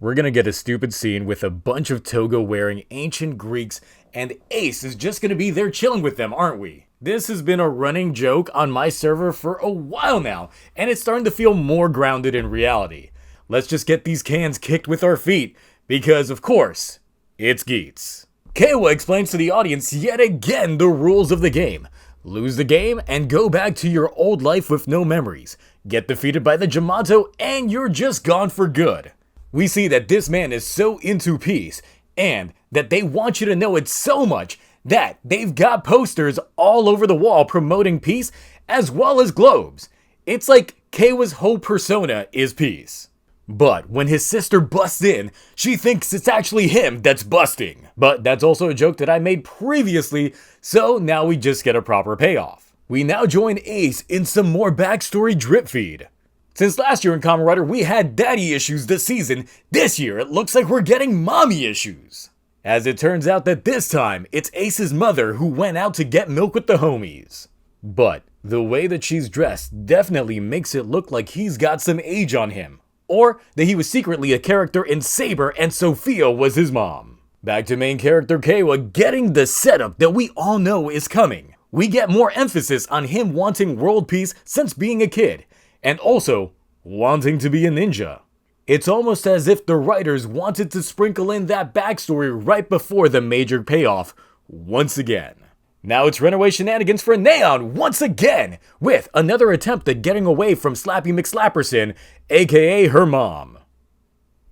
we're gonna get a stupid scene with a bunch of toga wearing ancient Greeks, and Ace is just gonna be there chilling with them, aren't we? This has been a running joke on my server for a while now, and it's starting to feel more grounded in reality. Let's just get these cans kicked with our feet, because of course, it's Geats. Keiwa explains to the audience yet again the rules of the game. Lose the game and go back to your old life with no memories. Get defeated by the Jamato and you're just gone for good. We see that this man is so into peace, and that they want you to know it so much that they've got posters all over the wall promoting peace as well as globes. It's like Keiwa's whole persona is peace. But when his sister busts in, she thinks it's actually him that's busting. But that's also a joke that I made previously, so now we just get a proper payoff. We now join Ace in some more backstory drip feed. Since last year in Kamen Rider we had daddy issues this season, this year it looks like we're getting mommy issues. As it turns out that this time, it's Ace's mother who went out to get milk with the homies. But the way that she's dressed definitely makes it look like he's got some age on him. Or that he was secretly a character in Saber and Sophia was his mom. Back to main character Keiwa getting the setup that we all know is coming. We get more emphasis on him wanting world peace since being a kid, and also wanting to be a ninja. It's almost as if the writers wanted to sprinkle in that backstory right before the major payoff once again. Now it's runaway shenanigans for Neon once again, with another attempt at getting away from Slappy McSlapperson, aka her mom.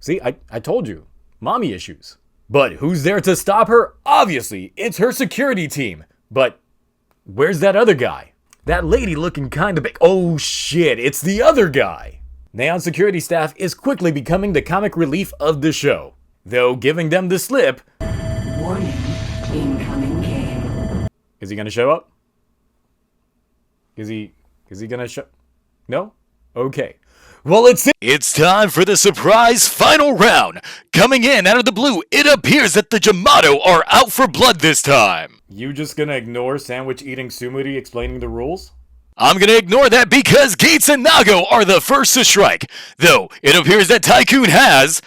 See, I told you, mommy issues. But who's there to stop her? Obviously, it's her security team. But where's that other guy? That lady looking kinda big. Oh shit, it's the other guy. Neon security staff is quickly becoming the comic relief of the show, though giving them the slip. Warning, incoming K. Is he gonna show up? Is he gonna show? No? Okay. Well, it's time for the surprise final round. Coming in out of the blue, it appears that the Jamato are out for blood this time. You just gonna ignore sandwich eating Sumuri explaining the rules? I'm gonna ignore that because Geats and Nago are the first to strike. Though, it appears that Tycoon has...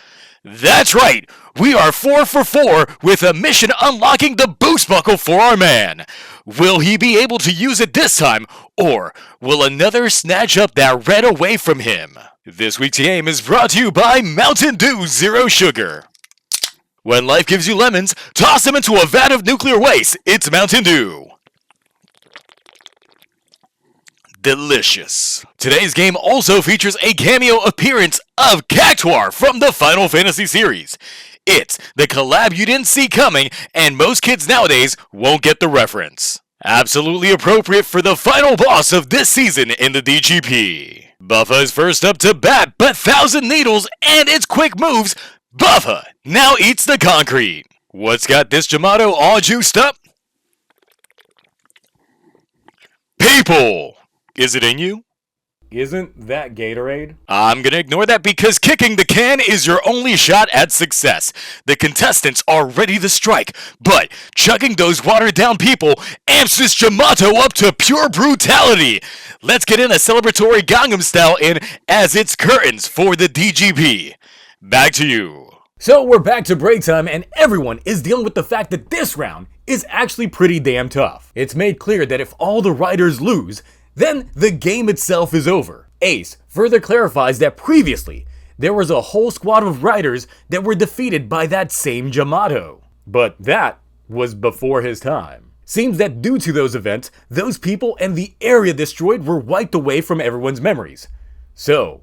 That's right! We are 4 for 4 with a mission unlocking the boost buckle for our man. Will he be able to use it this time, or will another snatch up that red away from him? This week's game is brought to you by Mountain Dew Zero Sugar. When life gives you lemons, toss them into a vat of nuclear waste. It's Mountain Dew. Delicious. Today's game also features a cameo appearance of Cactuar from the Final Fantasy series. It's the collab you didn't see coming, and most kids nowadays won't get the reference. Absolutely appropriate for the final boss of this season in the DGP. Buffa is first up to bat, but 1,000 needles and its quick moves, Buffa now eats the concrete. What's got this Jamato all juiced up? People! Is it in you? Isn't that Gatorade? I'm gonna ignore that because kicking the can is your only shot at success. The contestants are ready to strike, but chugging those watered down people amps this Jamato up to pure brutality. Let's get in a celebratory Gangnam Style in as it's curtains for the DGP. Back to you. So we're back to break time and everyone is dealing with the fact that this round is actually pretty damn tough. It's made clear that if all the riders lose, then the game itself is over. Ace further clarifies that previously, there was a whole squad of riders that were defeated by that same Jamato. But that was before his time. Seems that due to those events, those people and the area destroyed were wiped away from everyone's memories. So,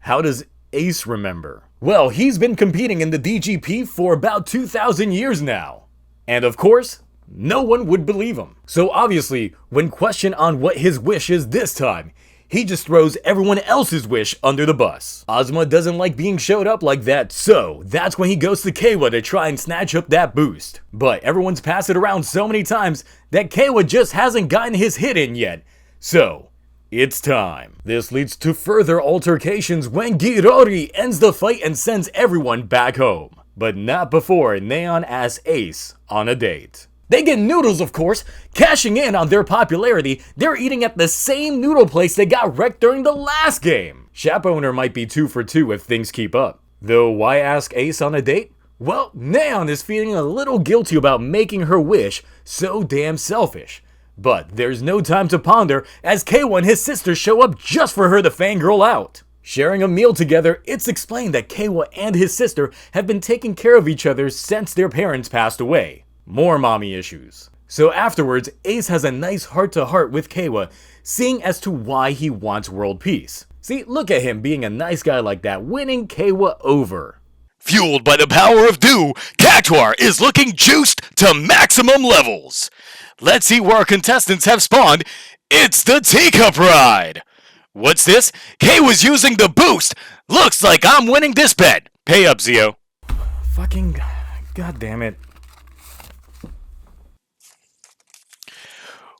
how does Ace remember? Well, he's been competing in the DGP for about 2,000 years now. And of course, no one would believe him. So obviously, when questioned on what his wish is this time, he just throws everyone else's wish under the bus. Ozma doesn't like being showed up like that, so that's when he goes to Keiwa to try and snatch up that boost. But everyone's passed it around so many times that Keiwa just hasn't gotten his hit in yet. So, it's time. This leads to further altercations when Girori ends the fight and sends everyone back home. But not before Neon asks Ace on a date. They get noodles, of course. Cashing in on their popularity, they're eating at the same noodle place they got wrecked during the last game. Shop owner might be 2 for 2 if things keep up. Though why ask Ace on a date? Well, Neon is feeling a little guilty about making her wish so damn selfish. But there's no time to ponder as Keiwa and his sister show up just for her to fangirl out. Sharing a meal together, it's explained that Keiwa and his sister have been taking care of each other since their parents passed away. More mommy issues. So afterwards, Ace has a nice heart-to-heart with Keiwa, seeing as to why he wants world peace. See, look at him being a nice guy like that, winning Keiwa over. Fueled by the power of dew, Cactuar is looking juiced to maximum levels. Let's see where our contestants have spawned. It's the Teacup Ride. What's this? Kay was using the boost. Looks like I'm winning this bet. Pay up, Zio. Fucking goddamn it.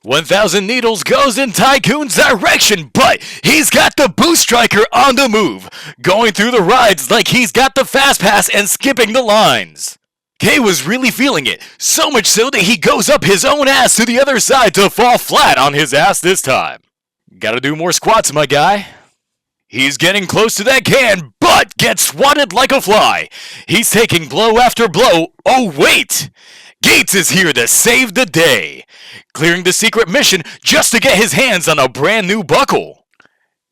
1,000 needles goes in Tycoon's direction, but he's got the boost striker on the move, going through the rides like he's got the fast pass and skipping the lines. Kay was really feeling it, so much so that he goes up his own ass to the other side to fall flat on his ass this time. Gotta do more squats, my guy. He's getting close to that can, but gets swatted like a fly. He's taking blow after blow. Oh, wait! Geats is here to save the day, clearing the secret mission just to get his hands on a brand new buckle.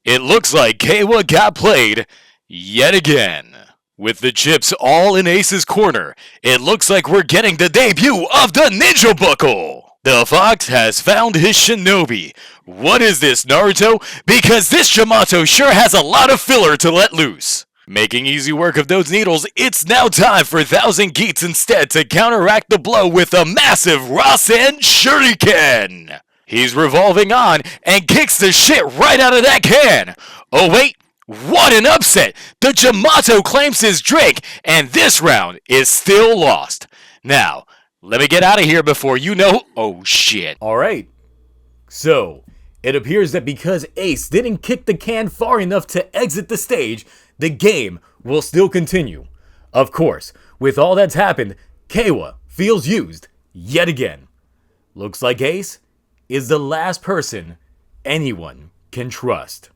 It looks like Keiwa got played yet again. With the chips all in Ace's corner, it looks like we're getting the debut of the Ninja Buckle. The fox has found his shinobi. What is this, Naruto? Because this Yamato sure has a lot of filler to let loose. Making easy work of those needles, it's now time for 1,000 Geats instead to counteract the blow with a massive Rasen Shuriken. He's revolving on and kicks the shit right out of that can. Oh wait, what an upset! The Yamato claims his drink, and this round is still lost. Now, let me get out of here before you know. Oh shit. Alright. So, it appears that because Ace didn't kick the can far enough to exit the stage, the game will still continue. Of course, with all that's happened, Keiwa feels used yet again. Looks like Ace is the last person anyone can trust.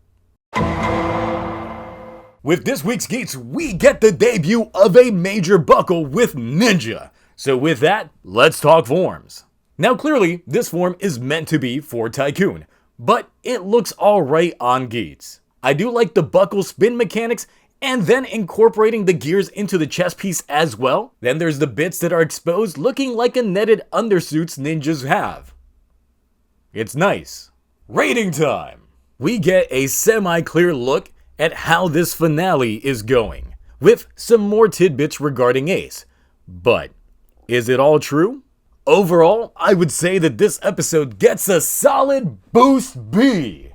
With this week's Geats, we get the debut of a major buckle with Ninja. So with that, let's talk forms. Now clearly, this form is meant to be for Tycoon, but it looks alright on Geats. I do like the buckle spin mechanics and then incorporating the gears into the chest piece as well. Then there's the bits that are exposed looking like a netted undersuits ninjas have. It's nice. Rating time! We get a semi-clear look at how this finale is going, with some more tidbits regarding Ace. But is it all true? Overall, I would say that this episode gets a solid boost B,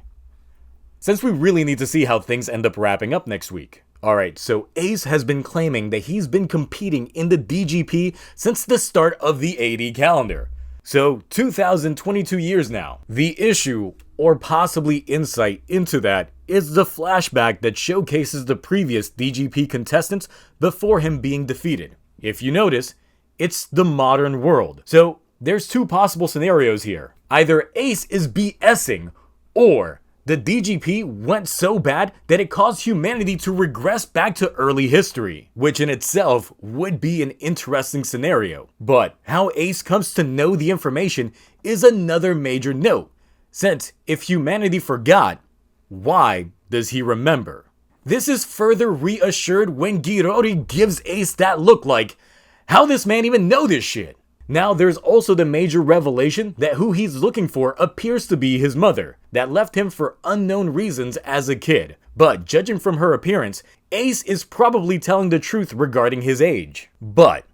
since we really need to see how things end up wrapping up next week. Alright, so Ace has been claiming that he's been competing in the DGP since the start of the AD calendar. So 2022 years now. The issue, or possibly insight into that, is the flashback that showcases the previous DGP contestants before him being defeated. If you notice, it's the modern world. So there's two possible scenarios here. Either Ace is BSing, or the DGP went so bad that it caused humanity to regress back to early history, which in itself would be an interesting scenario. But how Ace comes to know the information is another major note, since if humanity forgot, why does he remember? This is further reassured when Girori gives Ace that look like, how this man even know this shit? Now there's also the major revelation that who he's looking for appears to be his mother, that left him for unknown reasons as a kid. But judging from her appearance, Ace is probably telling the truth regarding his age. But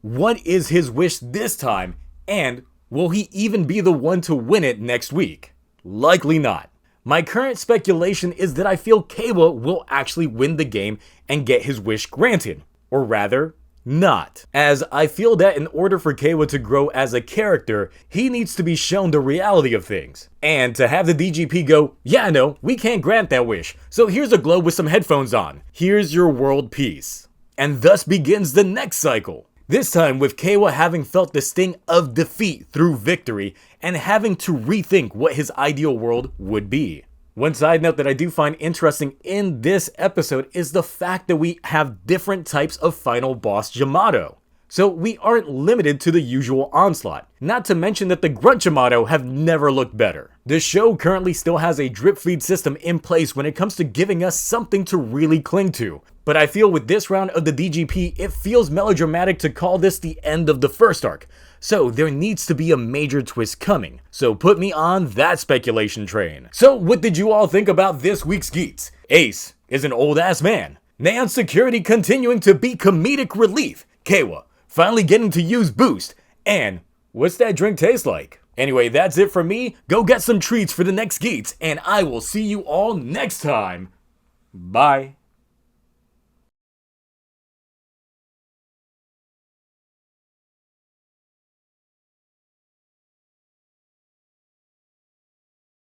what is his wish this time, and will he even be the one to win it next week? Likely not. My current speculation is that I feel Keiwa will actually win the game and get his wish granted, or rather, not. As I feel that in order for Keiwa to grow as a character, he needs to be shown the reality of things. And to have the DGP go, yeah, no, we can't grant that wish, so here's a globe with some headphones on. Here's your world peace. And thus begins the next cycle. This time with Keiwa having felt the sting of defeat through victory and having to rethink what his ideal world would be. One side note that I do find interesting in this episode is the fact that we have different types of final boss Yamato. So we aren't limited to the usual onslaught. Not to mention that the Grunt Yamato have never looked better. The show currently still has a drip feed system in place when it comes to giving us something to really cling to. But I feel with this round of the DGP, it feels melodramatic to call this the end of the first arc. So there needs to be a major twist coming. So put me on that speculation train. So what did you all think about this week's Geats? Ace is an old ass man. Neon Security continuing to be comedic relief. Kawa finally getting to use boost. And what's that drink taste like? Anyway, that's it for me. Go get some treats for the next Geats, and I will see you all next time. Bye.